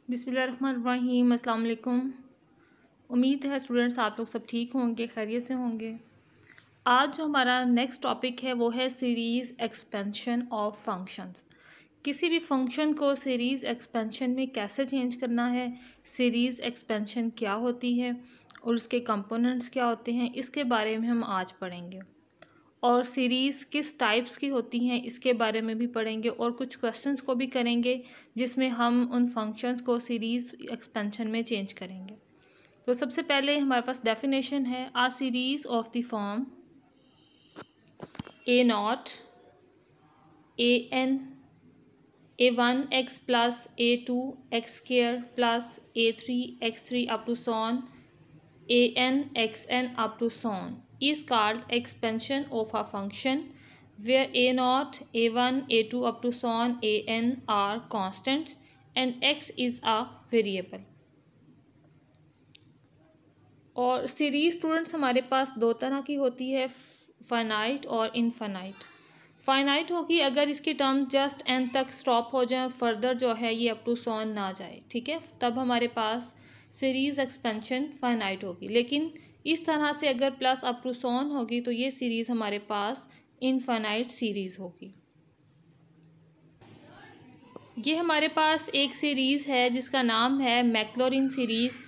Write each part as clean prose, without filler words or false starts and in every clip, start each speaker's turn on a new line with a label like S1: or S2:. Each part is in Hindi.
S1: बिस्मिल्लाहिर्रहमानिर्रहीम। अस्सलाम वालेकुम। उम्मीद है स्टूडेंट्स आप लोग सब ठीक होंगे, खैरियत से होंगे। आज जो हमारा नेक्स्ट टॉपिक है वो है सीरीज़ एक्सपेंशन ऑफ फंक्शंस। किसी भी फंक्शन को सीरीज़ एक्सपेंशन में कैसे चेंज करना है, सीरीज़ एक्सपेंशन क्या होती है और उसके कंपोनेंट्स क्या होते हैं, इसके बारे में हम आज पढ़ेंगे। और सीरीज़ किस टाइप्स की होती हैं इसके बारे में भी पढ़ेंगे और कुछ क्वेश्चंस को भी करेंगे जिसमें हम उन फंक्शंस को सीरीज़ एक्सपेंशन में चेंज करेंगे। तो सबसे पहले हमारे पास डेफिनेशन है a series of the form a nought an a1 x plus a2 x square plus a3 x3 up to so on an xn up to so on is called expansion of a function where a naught a1 a2 up to so on an are constants and x is a variable। और सीरीज स्टूडेंट्स हमारे पास दो तरह की होती है, फाइनाइट और इनफाइनाइट। फाइनाइट होगी अगर इसकी टर्म जस्ट एन तक स्टॉप हो जाए, फर्दर जो है ये अप टू सो ऑन ना जाए, ठीक है, तब हमारे पास सीरीज़ एक्सपेंशन फाइनाइट होगी। लेकिन इस तरह से अगर plus up to so on होगी तो ये सीरीज़ हमारे पास इनफाइनाइट सीरीज़ होगी। ये हमारे पास एक सीरीज़ है जिसका नाम है मैक्लॉरिन सीरीज़।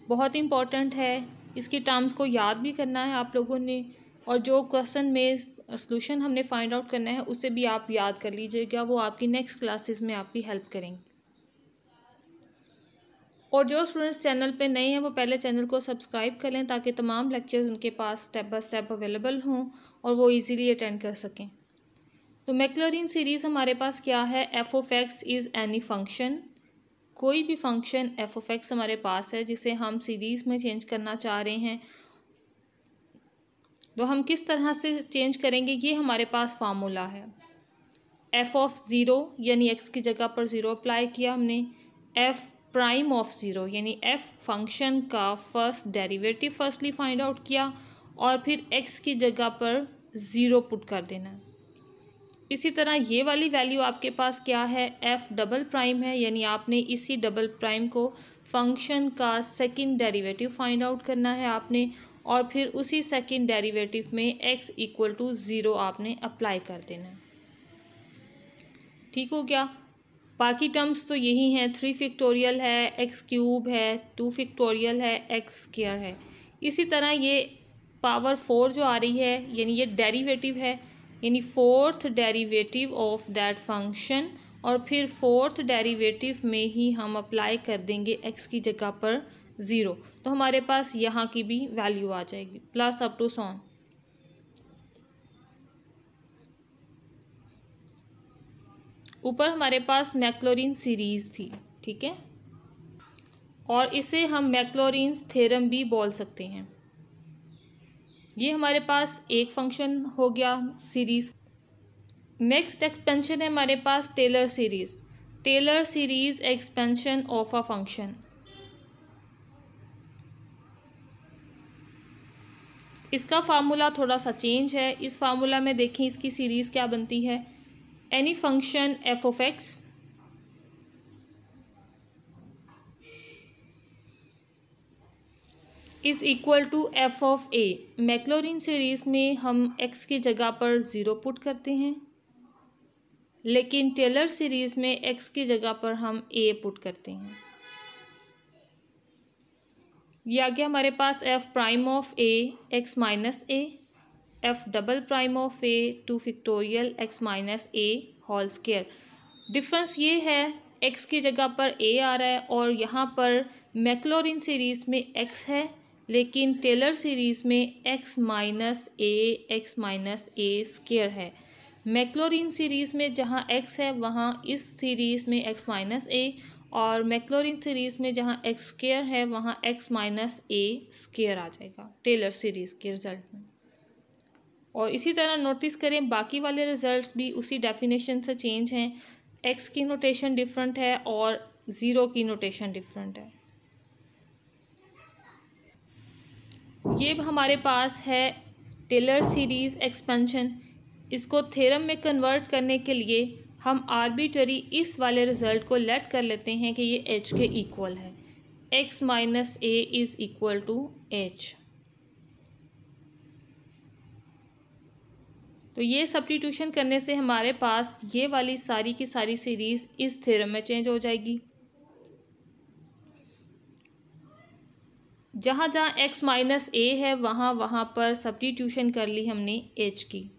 S1: बहुत इंपॉर्टेंट है, इसकी टर्म्स को याद भी करना है आप लोगों ने, और जो क्वेश्चन में सॉल्यूशन हमने फाइंड आउट करना है उसे भी आप याद कर लीजिएगा, वो आपकी नेक्स्ट क्लासेस में आपकी हेल्प करेंगे। और जो स्टूडेंट्स चैनल पे नए हैं वो पहले चैनल को सब्सक्राइब कर लें ताकि तमाम लेक्चर्स उनके पास स्टेप बाय स्टेप अवेलेबल हों और वो ईजीली अटेंड कर सकें। तो मैक्लॉरिन सीरीज़ हमारे पास क्या है, f of x is any function. कोई भी फंक्शन एफ ऑफ एक्स हमारे पास है जिसे हम सीरीज़ में चेंज करना चाह रहे हैं, तो हम किस तरह से चेंज करेंगे, ये हमारे पास फार्मूला है। एफ ऑफ ज़ीरो यानी एक्स की जगह पर ज़ीरो अप्लाई किया हमने, एफ प्राइम ऑफ ज़ीरो यानी एफ फंक्शन का first derivative firstly find out किया और फिर एक्स की जगह पर ज़ीरो पुट कर देना। इसी तरह ये वाली वैल्यू आपके पास क्या है, एफ डबल प्राइम है, यानी आपने इसी डबल प्राइम को फंक्शन का सेकंड डेरिवेटिव फाइंड आउट करना है आपने, और फिर उसी सेकंड डेरिवेटिव में एक्स इक्वल टू ज़ीरो आपने अप्लाई कर देना है। ठीक हो गया। बाकी टर्म्स तो यही हैं, 3 फैक्टोरियल है, एक्स क्यूब है, 2 फैक्टोरियल है, एक्स स्क्वायर है। इसी तरह ये पावर 4 जो आ रही है यानी ये डेरिवेटिव है, यानी fourth derivative of that function, और फिर फोर्थ डेरिवेटिव में ही हम अप्लाई कर देंगे एक्स की जगह पर ज़ीरो, तो हमारे पास यहाँ की भी वैल्यू आ जाएगी plus up to so on. ऊपर हमारे पास मैक्लॉरिन सीरीज़ थी, ठीक है, और इसे हम मैक्लॉरिन्स थ्योरम भी बोल सकते हैं। ये हमारे पास एक फंक्शन हो गया सीरीज़। नेक्स्ट एक्सपेंशन है हमारे पास Taylor series. Taylor series expansion of a function. इसका फार्मूला थोड़ा सा चेंज है। इस फार्मूला में देखें इसकी सीरीज़ क्या बनती है, any function f of x is equal to f of a. Maclaurin series में हम एक्स की जगह पर ज़ीरो पुट करते हैं, लेकिन टेलर सीरीज़ में एक्स की जगह पर हम ए पुट करते हैं। ये आ गया हमारे पास f prime of a x minus a, f double prime of a 2 factorial x minus a whole square. Difference ये है एक्स की जगह पर ए आ रहा है और यहाँ पर मैक्लॉरिन सीरीज़ में एक्स है, लेकिन टेलर सीरीज़ में एक्स माइनस ए स्क्वायर है। मैक्लॉरिन सीरीज़ में जहाँ एक्स है वहाँ इस सीरीज़ में एक्स माइनस ए, और मैक्लॉरिन सीरीज़ में जहाँ एक्स स्क्वायर है वहाँ एक्स माइनस ए स्क्वायर आ जाएगा टेलर सीरीज़ के रिज़ल्ट में। और इसी तरह नोटिस करें बाकी वाले रिज़ल्ट्स भी उसी डेफिनेशन से चेंज हैं। एक्स की नोटेशन डिफरेंट है और ज़ीरो की नोटेशन डिफरेंट है। ये हमारे पास है टेलर सीरीज़ एक्सपेंशन। इसको थ्योरम में कन्वर्ट करने के लिए हम आर्बिट्ररी इस वाले रिजल्ट को लेट कर लेते हैं कि ये h के इक्वल है। x minus a is equal to h। तो ये सब्स्टिट्यूशन करने से हमारे पास ये वाली सारी की सारी सीरीज़ इस थ्योरम में चेंज हो जाएगी। जहाँ जहाँ x माइनस ए है वहाँ वहाँ पर सब्स्टिट्यूशन कर ली हमने h की।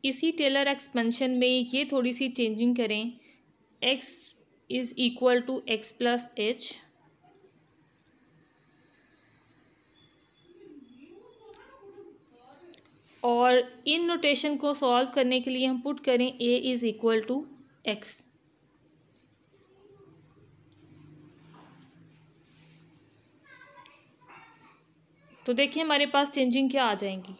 S1: इसी टेलर एक्सपेंशन में ये थोड़ी सी चेंजिंग करें, x is equal to x plus h, और इन नोटेशन को सॉल्व करने के लिए हम पुट करें a is equal to x. तो देखिए हमारे पास चेंजिंग क्या आ जाएंगी,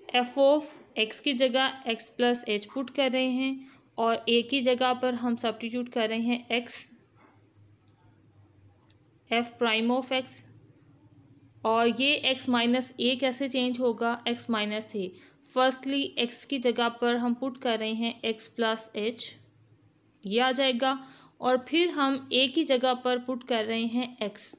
S1: एफ ऑफ एक्स की जगह एक्स प्लस एच पुट कर रहे हैं और ए की जगह पर हम सब्स्टिट्यूट कर रहे हैं x, F prime of x, और ये एक्स माइनस ए कैसे चेंज होगा, एक्स माइनस ए। फर्स्टली एक्स की जगह पर हम पुट कर रहे हैं एक्स प्लस एच, ये आ जाएगा, और फिर हम ए की जगह पर पुट कर रहे हैं एक्स,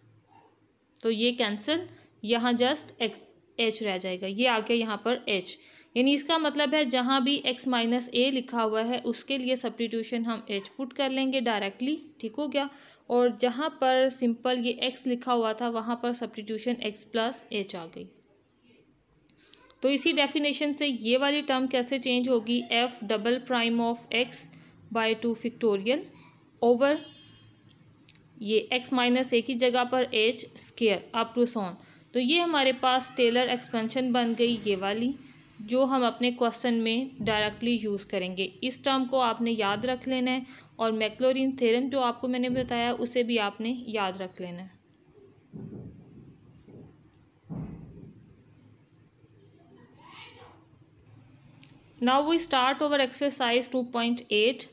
S1: तो ये कैंसिल, यहाँ जस्ट एक्स एच रह जाएगा, ये आ गया यहाँ पर एच। यानी इसका मतलब है जहाँ भी एक्स माइनस ए लिखा हुआ है उसके लिए सब्स्टिट्यूशन हम एच पुट कर लेंगे डायरेक्टली, ठीक हो गया। और जहाँ पर सिंपल ये एक्स लिखा हुआ था वहाँ पर सब्स्टिट्यूशन एक्स प्लस एच आ गई। तो इसी डेफिनेशन से ये वाली टर्म कैसे चेंज होगी, f double prime of x by 2 factorial over ये एक्स माइनस ए की जगह पर h square up to so on. तो ये हमारे पास टेलर एक्सपेंशन बन गई ये वाली, जो हम अपने क्वेश्चन में डायरेक्टली यूज़ करेंगे। इस टर्म को आपने याद रख लेना है, और मैक्लॉरिन थ्योरम जो आपको मैंने बताया उसे भी आपने याद रख लेना है। Now we start over exercise 2.8।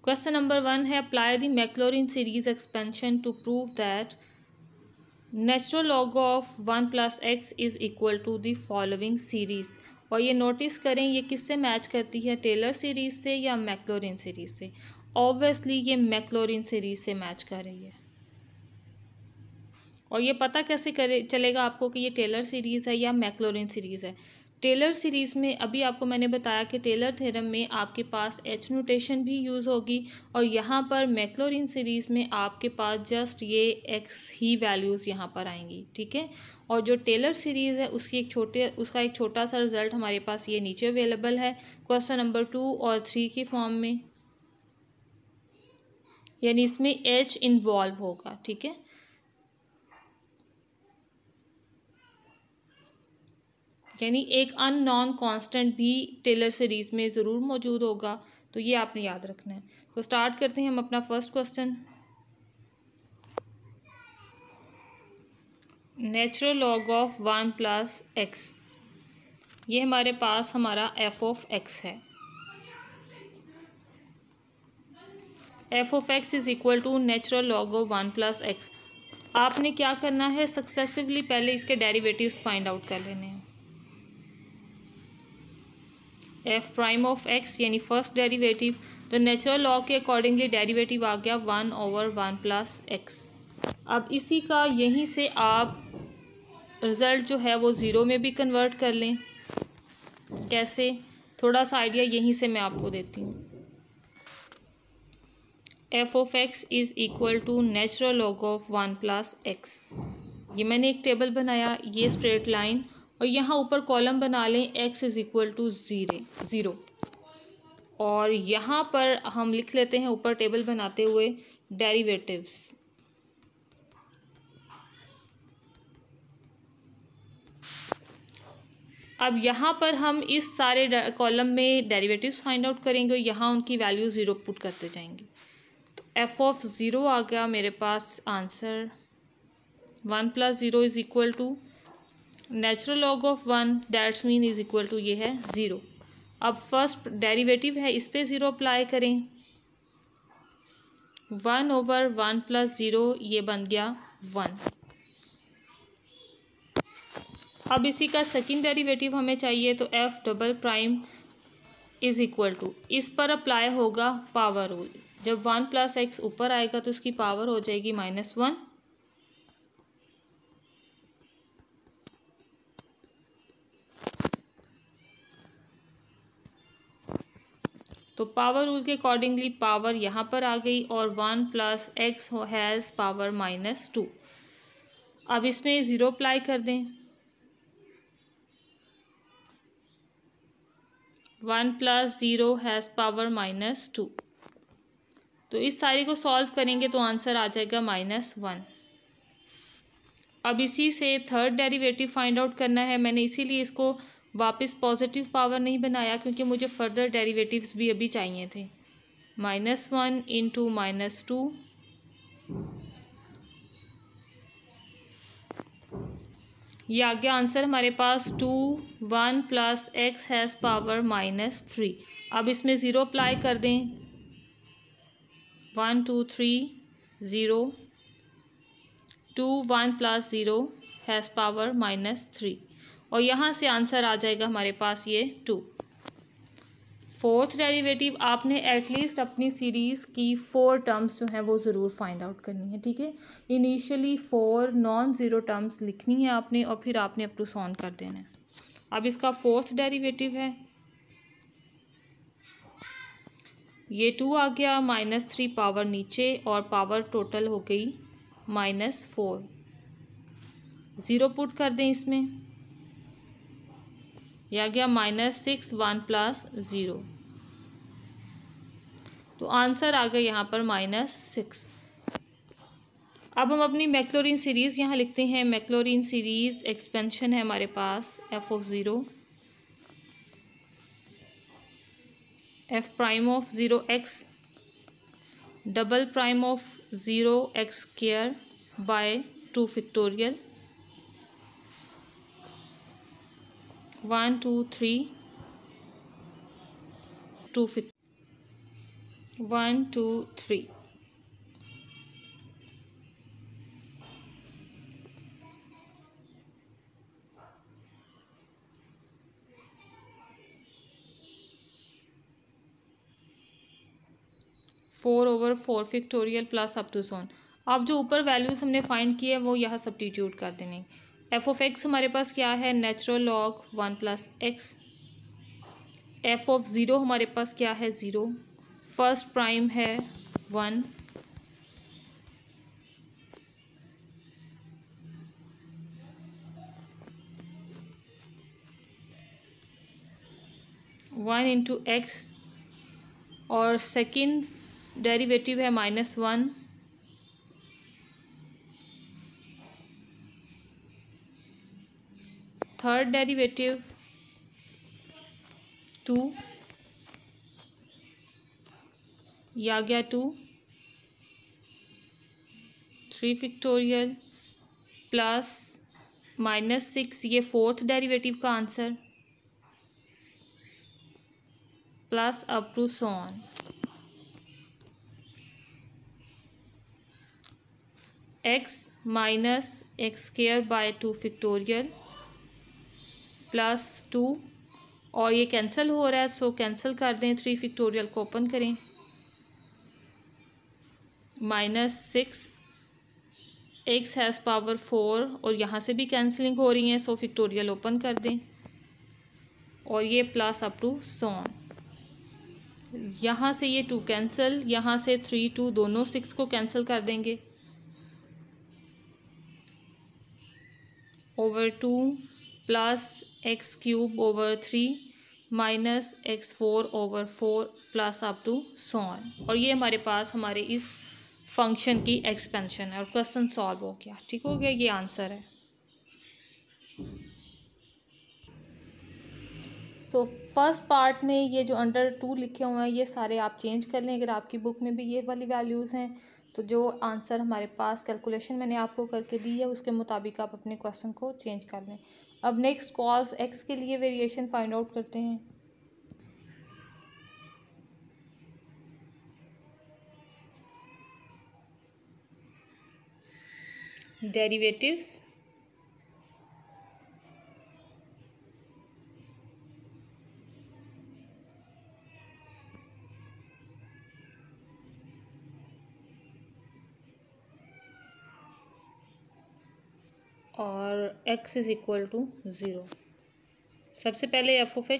S1: Question number 1 है, apply the Maclaurin series expansion to prove that natural log of 1 plus x is equal to the following series. और ये नोटिस करें ये किससे मैच करती है, टेलर सीरीज़ से या मैक्लॉरिन सीरीज़ से। ऑब्वियसली ये मैक्लॉरिन सीरीज़ से मैच कर रही है। और ये पता कैसे चलेगा आपको कि ये टेलर सीरीज़ है या मैक्लॉरिन सीरीज़ है। टेलर सीरीज़ में अभी आपको मैंने बताया कि टेलर थ्योरम में आपके पास एच नोटेशन भी यूज़ होगी, और यहाँ पर मैक्लॉरिन सीरीज़ में आपके पास जस्ट ये एक्स ही वैल्यूज़ यहाँ पर आएंगी, ठीक है। और जो टेलर सीरीज़ है उसका एक छोटा सा रिजल्ट हमारे पास ये नीचे अवेलेबल है क्वेश्चन नंबर 2 और 3 की फॉर्म में, यानी इसमें एच इन्वॉल्व होगा, ठीक है। यानी एक अननोन कांस्टेंट भी टेलर सीरीज़ में ज़रूर मौजूद होगा, तो ये आपने याद रखना है। तो स्टार्ट करते हैं हम अपना first question. Natural log of 1 plus x, ये हमारे पास हमारा एफ ऑफ एक्स है। F of x is equal to natural log of 1 plus x. आपने क्या करना है, सक्सेसिवली पहले इसके डेरिवेटिव्स फाइंड आउट कर लेने हैं। एफ प्राइम ऑफ एक्स यानी फर्स्ट डेरिवेटिव, तो नेचुरल लॉ के अकॉर्डिंगली डेरिवेटिव आ गया 1 ओवर 1 प्लस एक्स। अब इसी का यहीं से आप रिज़ल्ट जो है वो ज़ीरो में भी कन्वर्ट कर लें। कैसे, थोड़ा सा आइडिया यहीं से मैं आपको देती हूँ। F of x is equal to natural log of 1 plus x. ये मैंने एक टेबल बनाया, ये स्ट्रेट लाइन, और यहाँ ऊपर कॉलम बना लें x इज़ इक्वल टू 0, और यहाँ पर हम लिख लेते हैं ऊपर टेबल बनाते हुए डेरिवेटिव्स। अब यहाँ पर हम इस सारे कॉलम में डेरिवेटिव्स फाइंड आउट करेंगे, यहाँ उनकी वैल्यू 0 पुट करते जाएंगे। तो एफ ऑफ 0 आ गया मेरे पास answer. 1 plus 0 is equal to natural log of 1 that's mean is equal to ये है 0। अब फर्स्ट डेरिवेटिव है इस पर 0 अप्लाई करें, 1/1 + 0 ये बन गया 1। अब इसी का सेकंड डेरिवेटिव हमें चाहिए, तो f double prime is equal to, इस पर अप्लाई होगा पावर रूल। जब 1 + x ऊपर आएगा तो इसकी पावर हो जाएगी -1। तो पावर रूल के अकॉर्डिंगली पावर यहाँ पर आ गई और 1 + x हैज़ पावर -2। अब इसमें 0 अप्लाई कर दें। 1 + 0 हैज़ पावर -2। तो इस सारे को सॉल्व करेंगे तो आंसर आ जाएगा -1। अब इसी से थर्ड डेरिवेटिव फाइंड आउट करना है। मैंने इसीलिए इसको वापस पॉजिटिव पावर नहीं बनाया, क्योंकि मुझे फर्दर डेरिवेटिव्स भी अभी चाहिए थे। -1 × -2 ये आ गया आंसर हमारे पास 2। 1 + x हैज़ पावर -3। अब इसमें 0 अप्लाई कर दें। 1 2 3 0 2 1 + 0 हैज़ पावर -3 और यहाँ से आंसर आ जाएगा हमारे पास ये 2। फोर्थ डेरिवेटिव आपने एटलीस्ट अपनी सीरीज़ की 4 टर्म्स जो हैं वो ज़रूर फाइंड आउट करनी है, ठीक है। इनिशियली 4 नॉन ज़ीरो टर्म्स लिखनी है आपने और फिर आपने अप टू सॉन कर देना है। अब इसका फोर्थ डेरिवेटिव है, ये 2 आ गया, -3 पावर नीचे और पावर टोटल हो गई -4। 0 पुट कर दें इसमें, यह आ गया -6 1 + 0। तो आंसर आ गया यहाँ पर -6। अब हम अपनी मैक्लॉरिन सीरीज़ यहाँ लिखते हैं। मैक्लॉरिन सीरीज़ एक्सपेंशन है हमारे पास f(0), f'(0x), $0x² by 2 factorial 1 2 3 2 1 2 3। Four over 4 factorial plus up to so on. अब जो ऊपर वैल्यूज़ हमने फाइंड किए वो यहाँ सब्स्टिट्यूट कर देने। f(x) हमारे पास क्या है, नेचुरल लॉग 1 + x। f(0) हमारे पास क्या है, 0। फर्स्ट प्राइम है 1। वन इंटू एक्स और सेकंड डेरिवेटिव है -1। थर्ड डेरिवेटिव 2, ये आ गया 2। 3 फैक्टोरियल प्लस -6, ये फोर्थ डेरिवेटिव का answer, plus up to so on. x - x² by 2 factorial plus 2 और ये कैंसिल हो रहा है, सो कैंसिल कर दें। 3 फैक्टोरियल को ओपन करें, -6 x हैज़ पावर 4 और यहाँ से भी कैंसिलिंग हो रही है, सो फैक्टोरियल ओपन कर दें और ये plus up to so on. यहाँ से ये 2 कैंसिल, यहाँ से 3 2 दोनों 6 को कैंसिल कर देंगे, over 2 plus x³ over 3 minus x4 over 4 plus up to so on. और ये हमारे पास हमारे इस फंक्शन की एक्सपेंशन है और क्वेश्चन सॉल्व हो गया, ठीक हो गया, ये आंसर है। सो फर्स्ट पार्ट में ये जो √2 लिखे हुए हैं ये सारे आप चेंज कर लें। अगर आपकी बुक में भी ये वाली वैल्यूज़ हैं तो जो आंसर हमारे पास कैलकुलेशन मैंने आपको करके दी है उसके मुताबिक आप अपने क्वेश्चन को चेंज कर लें। अब नेक्स्ट cos x के लिए वेरिएशन फाइंड आउट करते हैं। derivatives और x इज इक्वल टू 0। सबसे पहले एफ ऑफ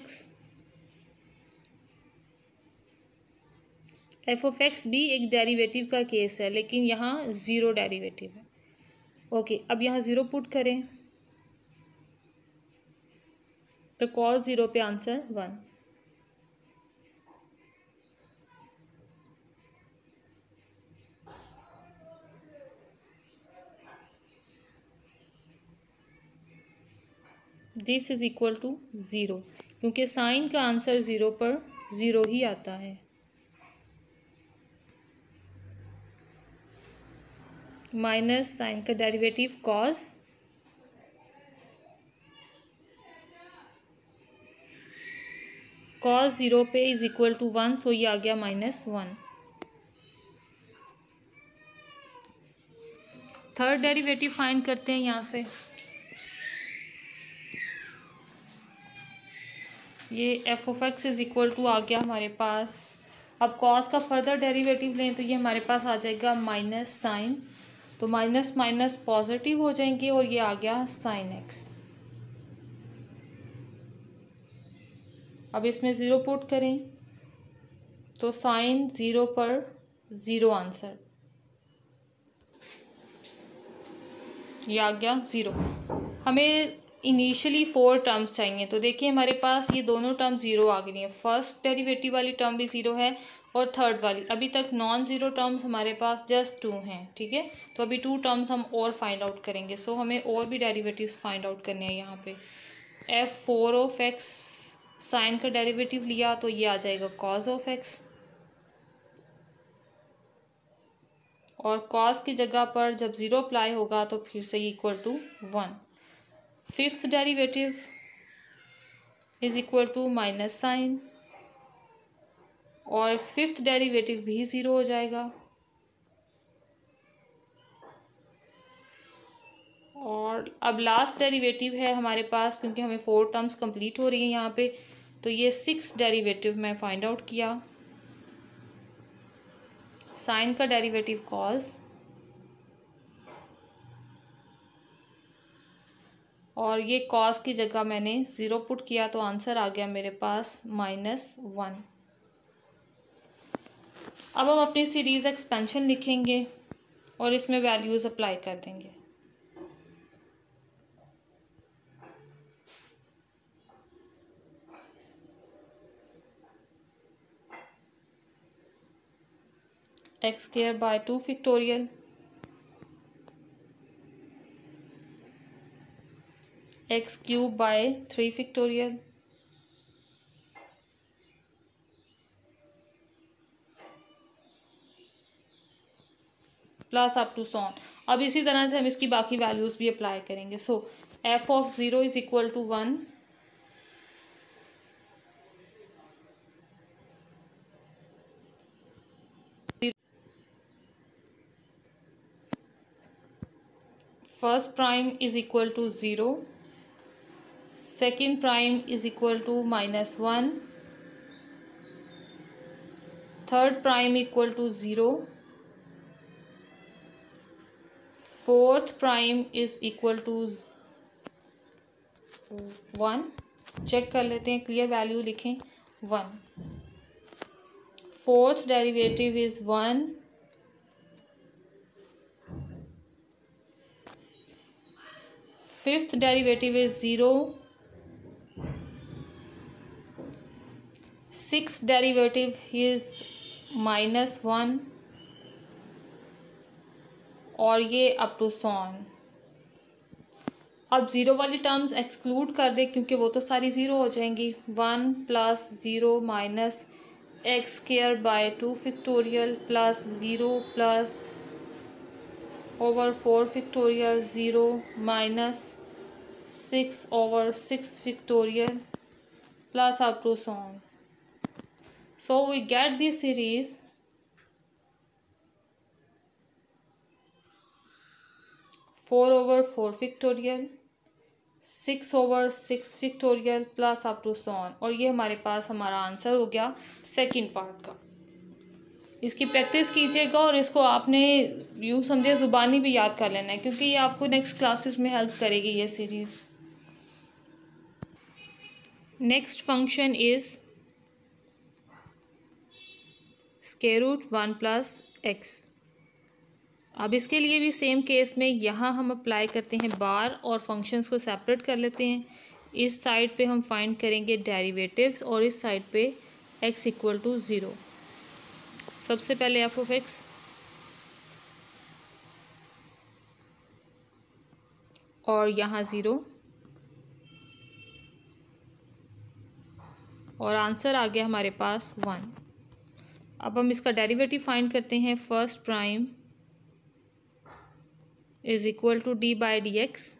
S1: एक्स भी एक डेरिवेटिव का केस है, लेकिन यहाँ ज़ीरो डेरिवेटिव है। ओके, अब यहाँ ज़ीरो पुट करें तो कॉस ज़ीरो पे answer 1। This is equal to 0, क्योंकि साइन का आंसर 0 पर 0 ही आता है। माइनस साइन का डेरिवेटिव कॉस कॉस 0 पे इज इक्वल टू 1, सो ये आ गया -1। थर्ड डेरिवेटिव फाइंड करते हैं यहाँ से। ये f of x is equal to आ गया हमारे पास। अब कॉस का फर्दर डेरिवेटिव लें तो ये हमारे पास आ जाएगा माइनस साइन, तो माइनस माइनस पॉजिटिव हो जाएंगे और ये आ गया साइन एक्स। अब इसमें ज़ीरो पुट करें तो साइन 0 पर 0 आंसर, ये आ गया 0। हमें इनिशियली 4 टर्म्स चाहिए, तो देखिए हमारे पास ये दोनों टर्म 0 आ गई हैं। फर्स्ट डेरिवेटिव वाली टर्म भी 0 है और थर्ड वाली। अभी तक नॉन ज़ीरो टर्म्स हमारे पास जस्ट 2 हैं, ठीक है। तो अभी 2 टर्म्स हम और फाइंड आउट करेंगे। सो हमें और भी डेरिवेटिव्स फाइंड आउट करने हैं। यहाँ पे f4 ऑफ एक्स, साइन का डेरिवेटिव लिया तो ये आ जाएगा कॉस ऑफ एक्स, और कॉस की जगह पर जब 0 अप्लाई होगा तो फिर से equal to 1। Fifth derivative is equal to minus sine, और फिफ्थ डेरिवेटिव भी 0 हो जाएगा। और अब लास्ट डेरिवेटिव है हमारे पास, क्योंकि हमें 4 टर्म्स कंप्लीट हो रही हैं यहाँ पे, तो ये 6 डेरिवेटिव मैं फाइंड आउट किया। साइन का डेरिवेटिव कॉस, और ये कॉस की जगह मैंने 0 पुट किया तो आंसर आ गया मेरे पास -1। अब हम अपनी सीरीज़ एक्सपेंशन लिखेंगे और इसमें वैल्यूज़ अप्लाई कर देंगे। X square by 2 factorial x cube by 3 factorial plus up to so on. अब इसी तरह से हम इसकी बाकी वैल्यूज़ भी अप्लाई करेंगे। So f of 0 is equal to 1, first prime is equal to 0, second prime is equal to -1, third prime equal to 0, fourth prime is equal to 1। Check कर लेते हैं, क्लियर वैल्यू लिखें 1। Fourth derivative is 1, fifth derivative is 0, sixth derivative is -1, और ये अप टू सॉन। अब 0 वाली टर्म्स एक्सक्लूड कर दे, क्योंकि वो तो सारी 0 हो जाएंगी। 1 + 0 minus x square by 2 factorial plus 0 plus over 4 factorial 0 minus 6 over 6 factorial plus up to so on. So we get this series 4/4 factorial, 6/6 factorial plus up to so on. और ये हमारे पास हमारा आंसर हो गया सेकंड पार्ट का। इसकी प्रैक्टिस कीजिएगा और इसको आपने यूँ समझे ज़ुबानी भी याद कर लेना है, क्योंकि ये आपको नेक्स्ट क्लासेस में हेल्प करेगी ये series. Next function is square root 1 plus x. अब इसके लिए भी सेम केस में यहाँ हम अप्लाई करते हैं बार और फंक्शंस को सेपरेट कर लेते हैं। इस साइड पे हम फाइंड करेंगे डेरिवेटिव्स और इस साइड पे x इक्वल टू 0। सबसे पहले f ऑफ x और यहाँ 0 और आंसर आ गया हमारे पास 1। अब हम इसका डेरिवेटिव फाइंड करते हैं। First prime is equal to d by d x,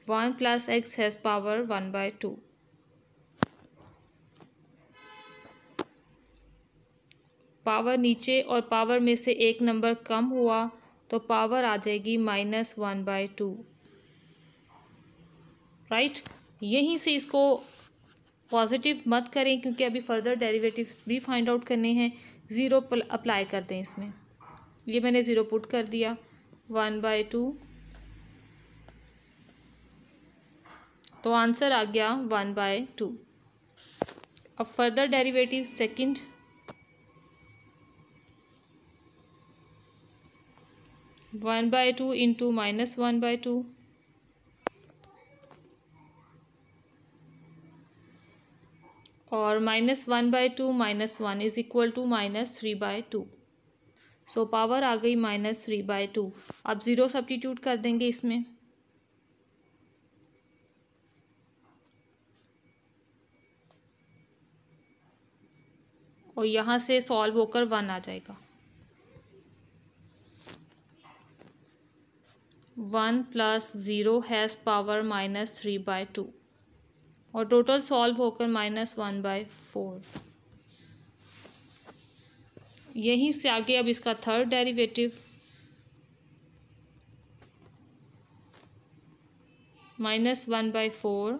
S1: 1 plus x has power 1/2। Power नीचे और पावर में से एक नंबर कम हुआ तो पावर आ जाएगी -1/2। राइट, यहीं से इसको पॉजिटिव मत करें क्योंकि अभी फर्दर डेरिवेटिव भी फाइंड आउट करने हैं। 0 अप्लाई कर दें इसमें। ये मैंने 0 पुट कर दिया, 1/2 तो आंसर आ गया 1/2। अब फर्दर डेरिवेटिव सेकंड, (1/2) इंटू -1/2 और -1/2 -1 is equal to -3/2। So power आ गई -3/2। अब 0 सब्स्टिट्यूट कर देंगे इसमें। और यहाँ से सॉल्व होकर 1 आ जाएगा। 1 प्लस 0 हैज़ पावर -3/2 और टोटल सॉल्व होकर -1/4। यहीं से आगे अब इसका थर्ड डेरिवेटिव, -1/4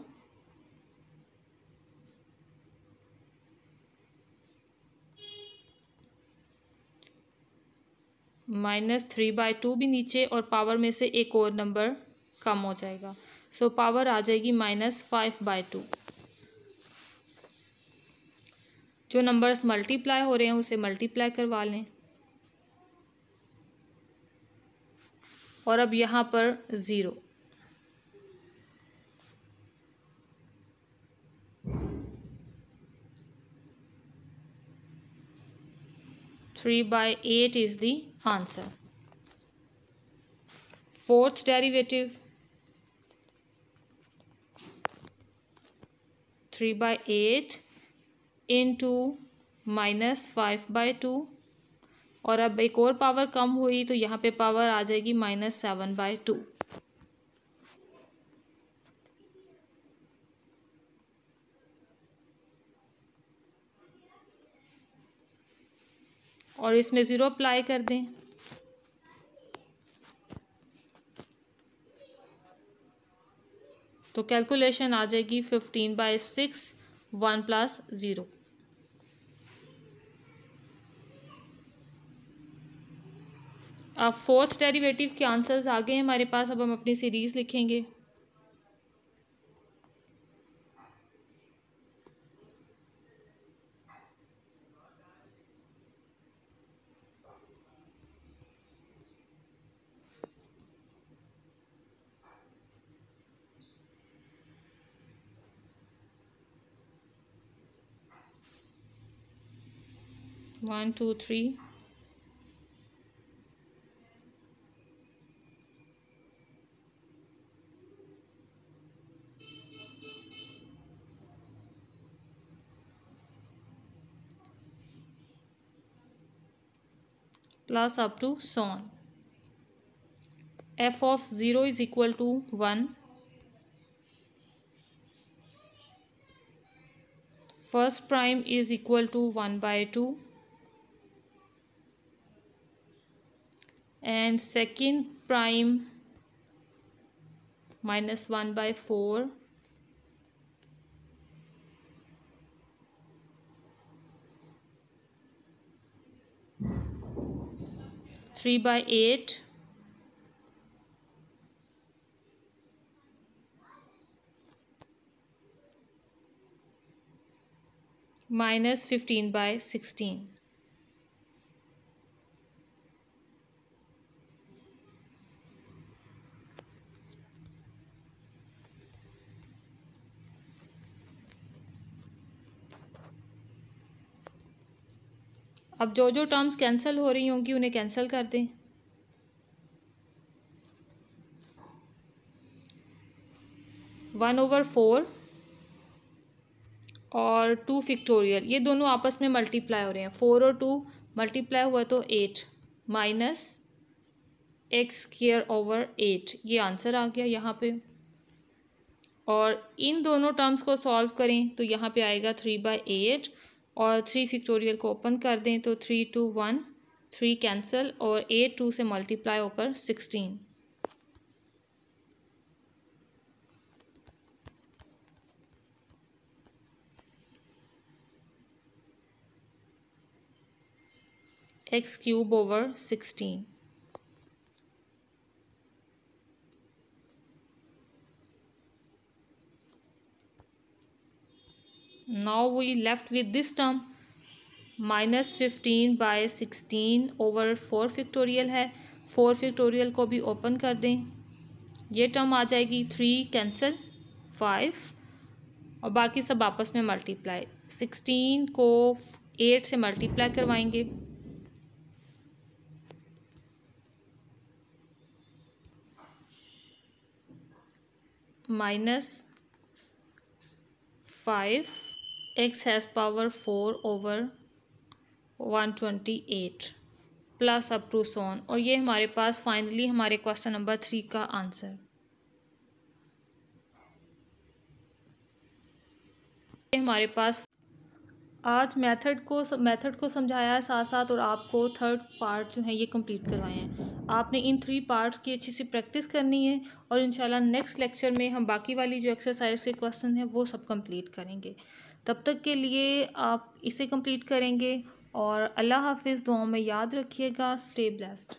S1: -3/2 भी नीचे और पावर में से एक और नंबर कम हो जाएगा। सो पावर आ जाएगी -5/2। जो नंबर्स मल्टीप्लाई हो रहे हैं उसे मल्टीप्लाई करवा लें। और अब यहाँ पर 0, (3/8) is the answer. Fourth derivative, 3/8 into -5/2 और अब एक और पावर कम हुई तो यहाँ पे पावर आ जाएगी -7/2। और इसमें 0 अप्लाई कर दें। तो कैलकुलेशन आ जाएगी 15/6, 1 प्लस 0। अब फोर्थ डेरिवेटिव के आंसर्स आ गए हमारे पास। अब हम अपनी सीरीज़ लिखेंगे। One two three plus up to so on. F of 0 is equal to 1. First prime is equal to 1/2. and second prime minus 1/4, 3/8, minus 15/16. अब जो जो टर्म्स कैंसिल हो रही होंगी उन्हें कैंसिल कर दें। 1/4 और 2 फैक्टोरियल, ये दोनों आपस में मल्टीप्लाई हो रहे हैं। 4 और 2 मल्टीप्लाई हुआ तो 8 माइनस x²/8, ये आंसर आ गया यहाँ पे। और इन दोनों टर्म्स को सॉल्व करें तो यहाँ पे आएगा 3/8 और 3 फैक्टोरियल को ओपन कर दें तो 3 2 1, 3 कैंसिल और 8 2 से मल्टीप्लाई होकर 16। x³/16। Now we left with this term minus 15/16/4 factorial है। 4 फैक्टोरियल को भी ओपन कर दें, ये टर्म आ जाएगी 3 कैंसिल 5 और बाकी सब आपस में मल्टीप्लाई। 16 को 8 से मल्टीप्लाई करवाएंगे, minus 5 x has power 4/128 plus up to so on. और ये हमारे पास फाइनली हमारे क्वेश्चन नंबर 3 का आंसर। हमारे पास आज मेथड को समझाया है साथ साथ, और आपको थर्ड पार्ट जो है ये कंप्लीट करवाए हैं। आपने इन 3 पार्ट्स की अच्छी सी प्रैक्टिस करनी है और इंशाल्लाह नेक्स्ट लेक्चर में हम बाकी वाली जो एक्सरसाइज के क्वेश्चन हैं वो सब कंप्लीट करेंगे। तब तक के लिए आप इसे कंप्लीट करेंगे और अल्लाह हाफिज़। दुआओं में याद रखिएगा। Stay blessed.